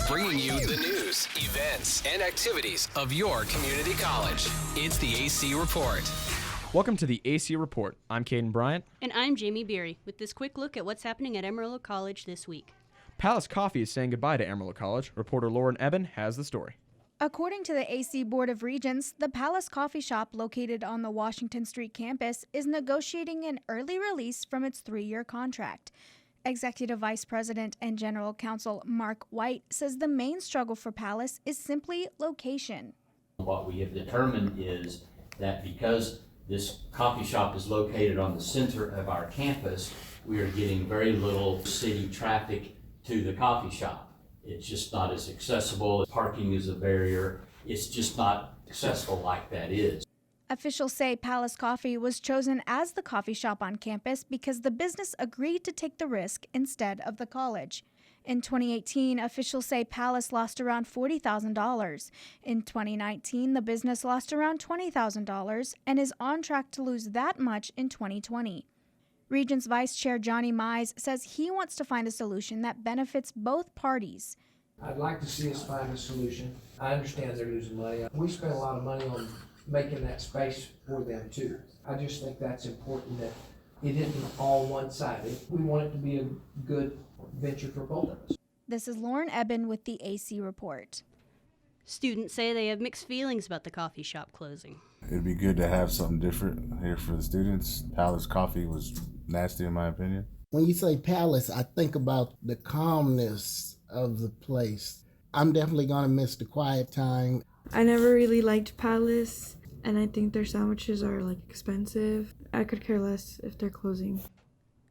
bringing you the news, events, and activities of your community college. It's the AC Report. Welcome to the AC Report. I'm Caden Bryant. And I'm Jamie Beery, with this quick look at what's happening at Amarillo College this week. Palace Coffee is saying goodbye to Amarillo College. Reporter Lauren Eben has the story. According to the AC Board of Regents, the Palace Coffee Shop located on the Washington Street campus is negotiating an early release from its 3-year contract. Executive Vice President and General Counsel Mark White says the main struggle for Palace is simply location. What we have determined is that because this coffee shop is located on the center of our campus, we are getting very little city traffic to the coffee shop. It's just not as accessible. Parking is a barrier. It's just not accessible like that is. Officials say Palace Coffee was chosen as the coffee shop on campus because the business agreed to take the risk instead of the college. In 2018, officials say Palace lost around $40,000. In 2019, the business lost around $20,000 and is on track to lose that much in 2020. Regents Vice Chair Johnny Mize says he wants to find a solution that benefits both parties. I'd like to see us find a solution. I understand they're losing money. We spent a lot of money on making that space for them too. I just think that's important that it isn't all one-sided. We want it to be a good venture for both of us. This is Lauren Eben with the AC Report. Students say they have mixed feelings about the coffee shop closing. It'd be good to have something different here for the students. Palace Coffee was nasty in my opinion. When you say Palace, I think about the calmness of the place. I'm definitely gonna miss the quiet time. I never really liked Palace, and I think their sandwiches are expensive. I could care less if they're closing.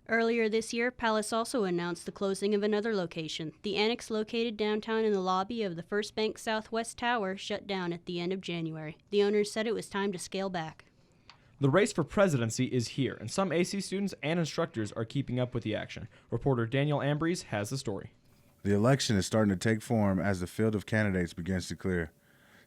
Earlier this year, Palace also announced the closing of another location. The annex located downtown in the lobby of the First Bank Southwest Tower shut down at the end of January. The owners said it was time to scale back. The race for presidency is here, and some AC students and instructors are keeping up with the action. Reporter Daniel Ambrose has the story. The election is starting to take form as the field of candidates begins to clear.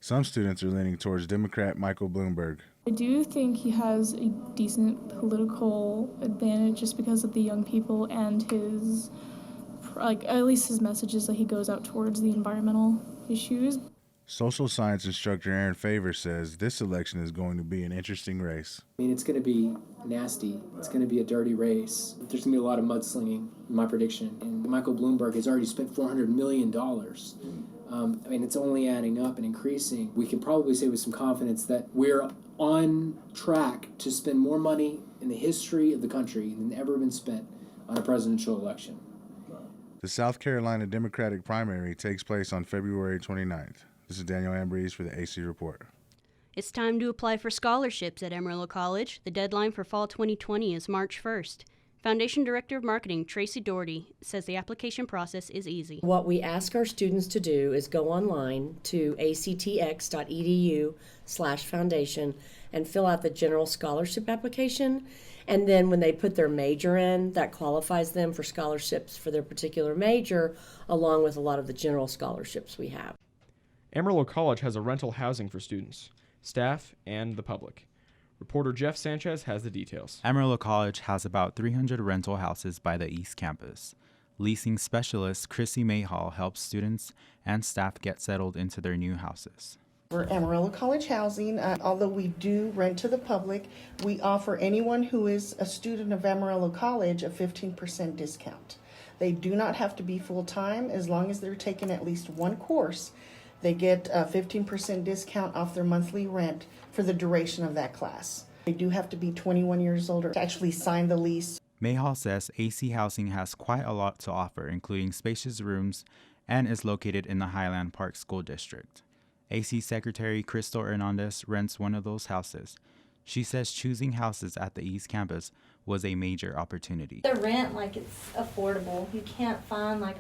Some students are leaning towards Democrat Michael Bloomberg. I do think he has a decent political advantage just because of the young people and his, at least his messages that he goes out towards the environmental issues. Social science instructor Aaron Favor says this election is going to be an interesting race. I mean, it's going to be nasty. It's going to be a dirty race. There's going to be a lot of mudslinging, in my prediction. And Michael Bloomberg has already spent $400 million. It's only adding up and increasing. We can probably say with some confidence that we're on track to spend more money in the history of the country than ever been spent on a presidential election. The South Carolina Democratic primary takes place on February 29th. This is Daniel Ambrose for the AC Report. It's time to apply for scholarships at Amarillo College. The deadline for fall 2020 is March 1st. Foundation Director of Marketing Tracy Doherty says the application process is easy. What we ask our students to do is go online to actx.edu/foundation and fill out the general scholarship application. And then when they put their major in, that qualifies them for scholarships for their particular major, along with a lot of the general scholarships we have. Amarillo College has a rental housing for students, staff, and the public. Reporter Jeff Sanchez has the details. Amarillo College has about 300 rental houses by the East Campus. Leasing specialist Chrissy Mayhall helps students and staff get settled into their new houses. For Amarillo College Housing, although we do rent to the public, we offer anyone who is a student of Amarillo College a 15% discount. They do not have to be full-time as long as they're taking at least one course. They get a 15% discount off their monthly rent for the duration of that class. They do have to be 21 years old to actually sign the lease. Mayhall says AC Housing has quite a lot to offer, including spacious rooms, and is located in the Highland Park School District. AC Secretary Crystal Hernandez rents one of those houses. She says choosing houses at the East Campus was a major opportunity. The rent, it's affordable. You can't find, I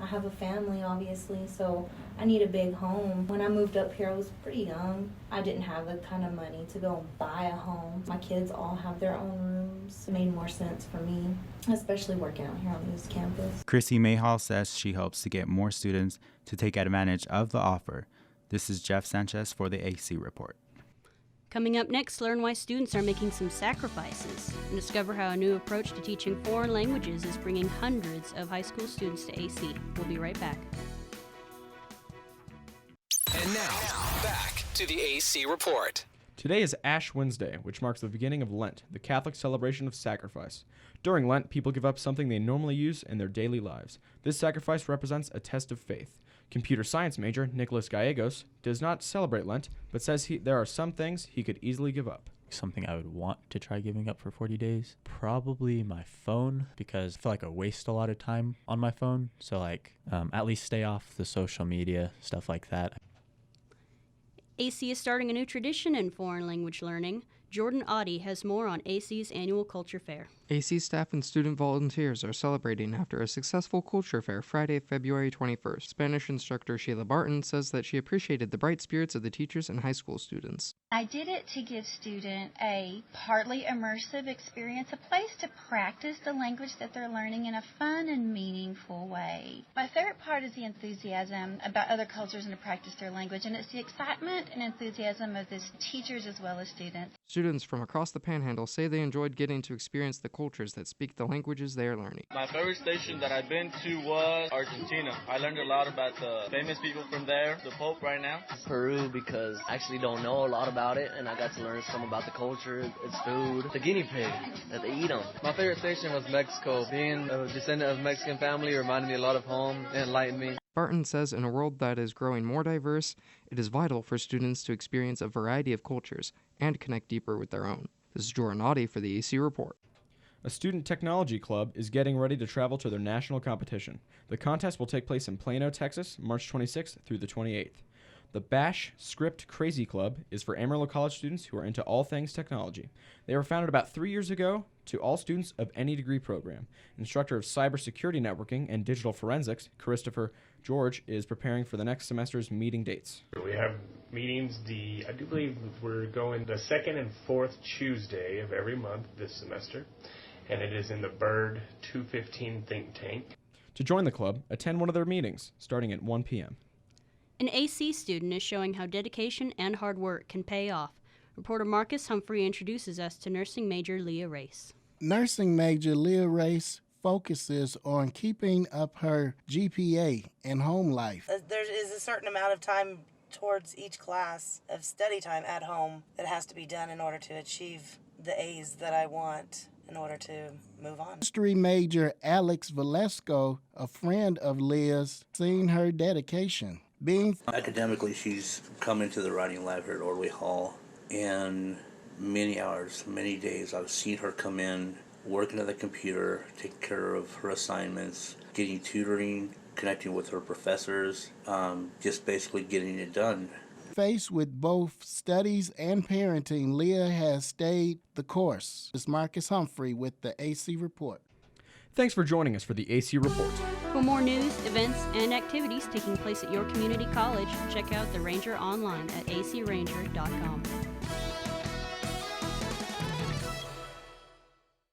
have a family, obviously, so I need a big home. When I moved up here, I was pretty young. I didn't have the kind of money to go buy a home. My kids all have their own rooms. It made more sense for me, especially working out here on the East Campus. Chrissy Mayhall says she hopes to get more students to take advantage of the offer. This is Jeff Sanchez for the AC Report. Coming up next, learn why students are making some sacrifices and discover how a new approach to teaching foreign languages is bringing hundreds of high school students to AC. We'll be right back. And now, back to the AC Report. Today is Ash Wednesday, which marks the beginning of Lent, the Catholic celebration of sacrifice. During Lent, people give up something they normally use in their daily lives. This sacrifice represents a test of faith. Computer science major Nicholas Gallegos does not celebrate Lent, but says there are some things he could easily give up. Something I would want to try giving up for 40 days, probably my phone, because I feel like I waste a lot of time on my phone. So at least stay off the social media, stuff like that. AC is starting a new tradition in foreign language learning. Jordan Audie has more on AC's annual culture fair. AC staff and student volunteers are celebrating after a successful culture fair Friday, February 21st. Spanish instructor Sheila Barton says that she appreciated the bright spirits of the teachers and high school students. I did it to give students a partly immersive experience, a place to practice the language that they're learning in a fun and meaningful way. My favorite part is the enthusiasm about other cultures and to practice their language, and it's the excitement and enthusiasm of the teachers as well as students. Students from across the Panhandle say they enjoyed getting to experience the cultures that speak the languages they are learning. My favorite station that I've been to was Argentina. I learned a lot about the famous people from there, the Pope right now. Peru, because I actually don't know a lot about it, and I got to learn some about the culture, its food, the guinea pig, that they eat them. My favorite station was Mexico. Being a descendant of Mexican family reminded me a lot of home and enlightened me. Barton says in a world that is growing more diverse, it is vital for students to experience a variety of cultures and connect deeper with their own. This is Jordan Audie for the AC Report. A student technology club is getting ready to travel to their national competition. The contest will take place in Plano, Texas, March 26th through the 28th. The Bash Script Crazy Club is for Amarillo College students who are into all things technology. They were founded about 3 years ago to all students of any degree program. Instructor of cybersecurity networking and digital forensics, Christopher George, is preparing for the next semester's meeting dates. We have meetings I do believe we're going the second and fourth Tuesday of every month this semester, and it is in the Bird 215 think tank. To join the club, attend one of their meetings, starting at 1 p.m. An AC student is showing how dedication and hard work can pay off. Reporter Marcus Humphrey introduces us to nursing major Leah Race. Nursing major Leah Race focuses on keeping up her GPA and home life. There is a certain amount of time towards each class of study time at home that has to be done in order to achieve the A's that I want in order to move on. History major Alex Valesco, a friend of Leah's, seen her dedication. Academically, she's come into the writing lab here at Ordway Hall, and many hours, many days, I've seen her come in, working at the computer, taking care of her assignments, getting tutoring, connecting with her professors, just basically getting it done. Faced with both studies and parenting, Leah has stayed the course. This is Marcus Humphrey with the AC Report. Thanks for joining us for the AC Report. For more news, events, and activities taking place at your community college, check out the Ranger online at acranger.com.